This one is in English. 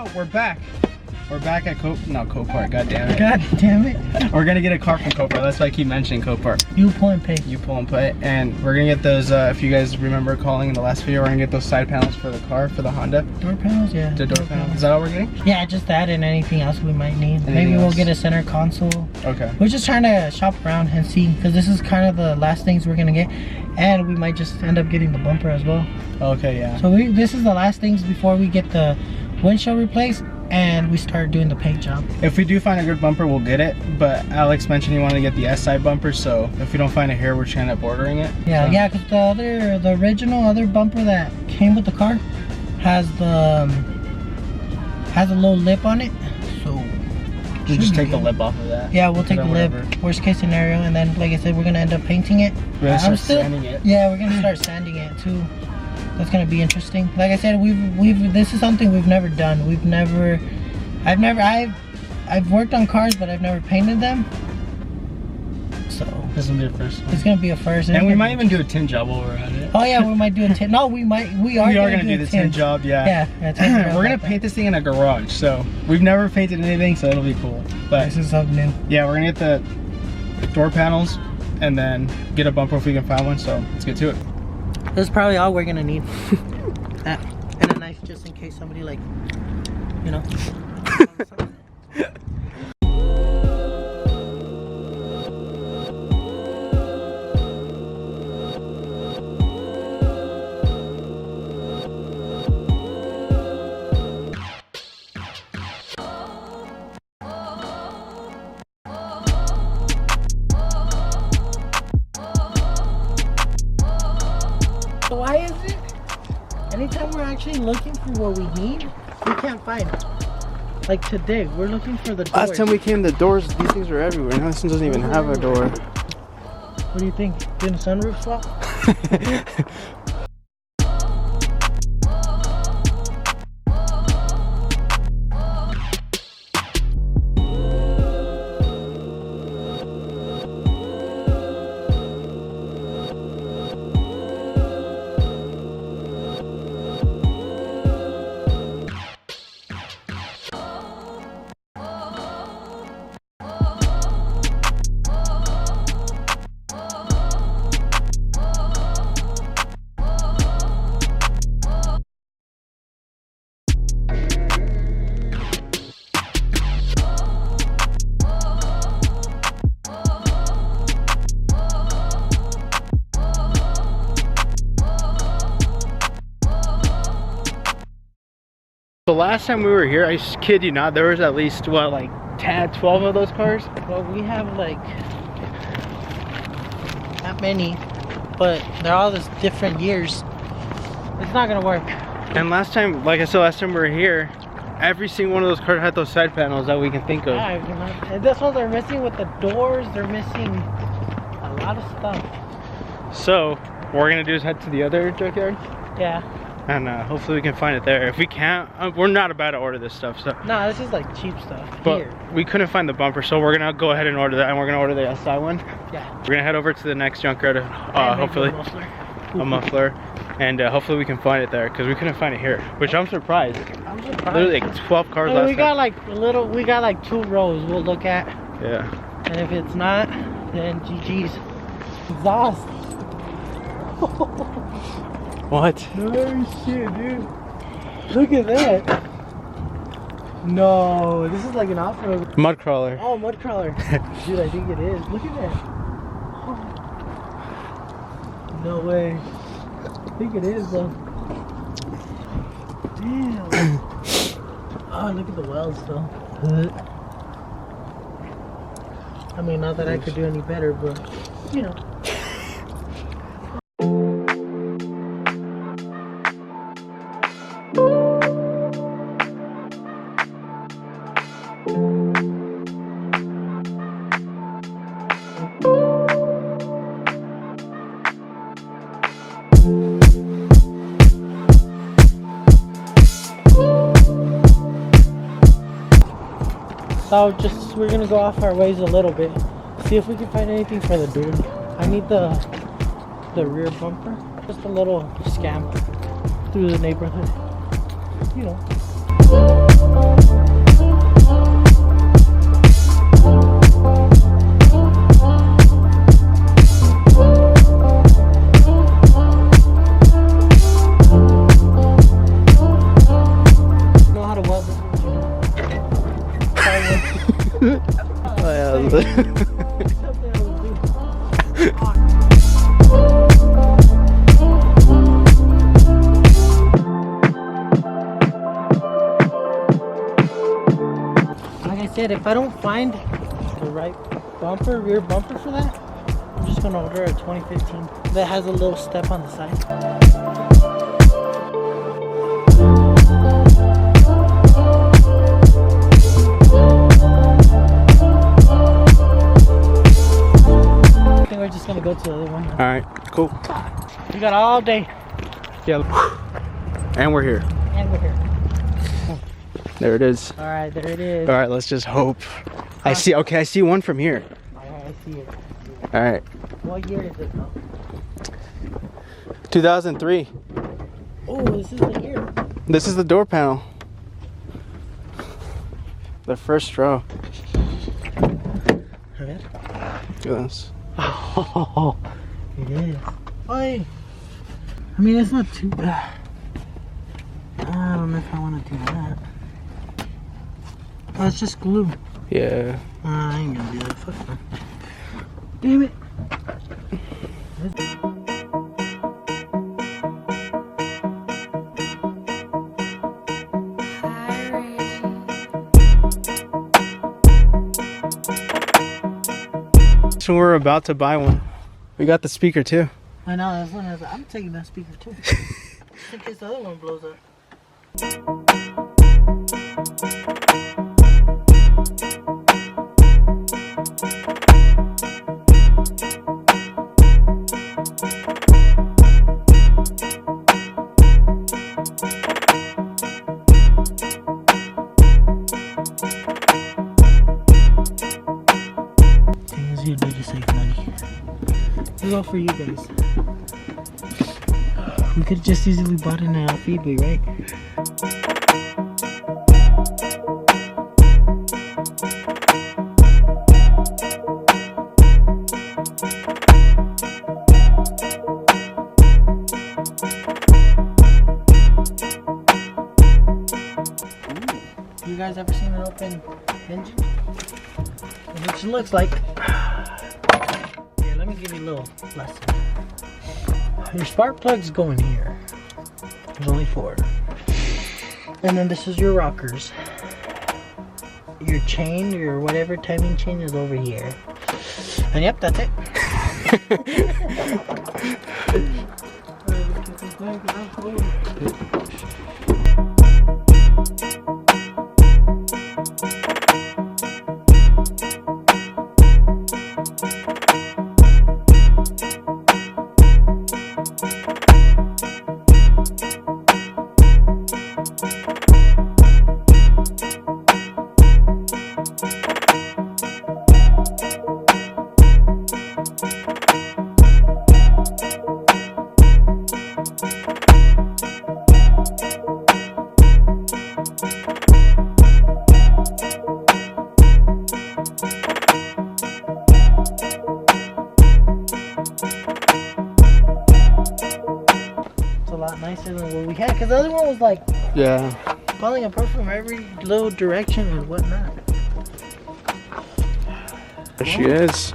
Yo, we're back. We're back at Copart. God damn it. God damn it. We're gonna get a car from Copart. That's why I keep mentioning Copart. You pull and pay. You pull and pay. And we're gonna get those, if you guys remember calling in the last video, we're gonna get those side panels for the car, for the Honda. Door panels, yeah. The door panels. Is that all we're getting? Yeah, just that and anything else we might need. Anything Maybe else? we'll get a center console. Okay. We're just trying to shop around and see, because this is kind of the last things we're gonna get. And we might just end up getting the bumper as well. Okay, yeah. So this is the last things before we get the windshield replaced and we start doing the paint job. If we do find a good bumper, we'll get it. But Alex mentioned he wanted to get the S side bumper, so if we don't find it here, we're trying to end up ordering it. Yeah, so. yeah, because the original other bumper that came with the car has a little lip on it. So we'll just take the lip off of that. Yeah, we'll take the lip. Worst case scenario, and then like I said, we're gonna end up painting it. We're gonna start sanding it. Yeah, we're gonna start sanding it too. That's gonna be interesting. Like I said, this is something we've never done. I've worked on cars, but I've never painted them. So this will be a first one. It's gonna be a first. And we might even do a tint job while we're at it. Oh yeah, we might do a tint. No, we are gonna do the tint job. Yeah. Yeah. We're gonna paint this thing in a garage, so we've never painted anything, so it'll be cool. But this is something new. Yeah, we're gonna get the door panels and then get a bumper if we can find one. So let's get to it. This is probably all we're gonna need. That and a knife just in case somebody, like, you know. Why is it anytime we're actually looking for what we need, we can't find it? Like today, we're looking for the doors. Last time we came, the doors, these things were everywhere. Now this one doesn't even have a door. What do you think? Doing a sunroof swap? The last time we were here, I kid you not, there was at least, what, like 10, 12 of those cars? Well, we have like not many, but they're all this different years. It's not gonna work. And last time, like I said, last time we were here, every single one of those cars had those side panels that we can think of. Yeah, and this ones are missing with the doors. They're missing a lot of stuff. So what we're gonna do is head to the other junkyard. Yeah. And hopefully we can find it there. If we can't, we're not about to order this stuff. So. Nah, this is like cheap stuff. But here. we couldn't find the bumper, so we're gonna go ahead and order that, and we're gonna order the SI one. Yeah. We're gonna head over to the next junkyard, hopefully a muffler, and hopefully we can find it there, because we couldn't find it here, which I'm surprised. I'm surprised. Literally like 12 cars last we got time. We got like 2 rows we'll look at. Yeah. And if it's not, then GG's. Exhaust. What? No shit, dude. Look at that. No, this is like an off-road. Mud crawler. Oh, mud crawler. Dude, I think it is. Look at that. No way. I think it is though. Damn. Oh, look at the welds though. I mean, not that I could do any better, but you know. So we're gonna go off our ways a little bit, see if we can find anything for the dude. I need the rear bumper, just a little scam through the neighborhood, you know. Know how to weld it? Like I said, if I don't find the right rear bumper for that, I'm just gonna order a 2015 that has a little step on the side. I think we're just gonna go to the other one. All right, cool. We got all day. Yeah. And we're here. And we're here. There it is. All right, there it is. All right, let's just hope. I see. Okay, I see one from here. Alright, I see it. All right. What year is it though? 2003. Oh, this is the year. This is the door panel. The first row. Okay. Look at this. Oh, it is. Oy. I mean, it's not too bad. I don't know if I want to do that. Oh, it's just glue. Yeah. I ain't gonna do that. Fuck that. Damn it. So we're about to buy one. We got the speaker too. I know, that's one. I'm taking that speaker too. Just in case the other one blows up. Things you do to save money. This is all for you guys. We could just easily bought in a Feedway, right? You guys ever seen an open engine? Which looks like. Here, let me give you a little lesson. Your spark plugs go in here. There's only 4. And then this is your rockers. Your chain, your whatever timing chain is over here. And yep, that's it. It's a lot nicer than what we had, because the other one was like Yeah. falling apart from every little direction and whatnot. There she is.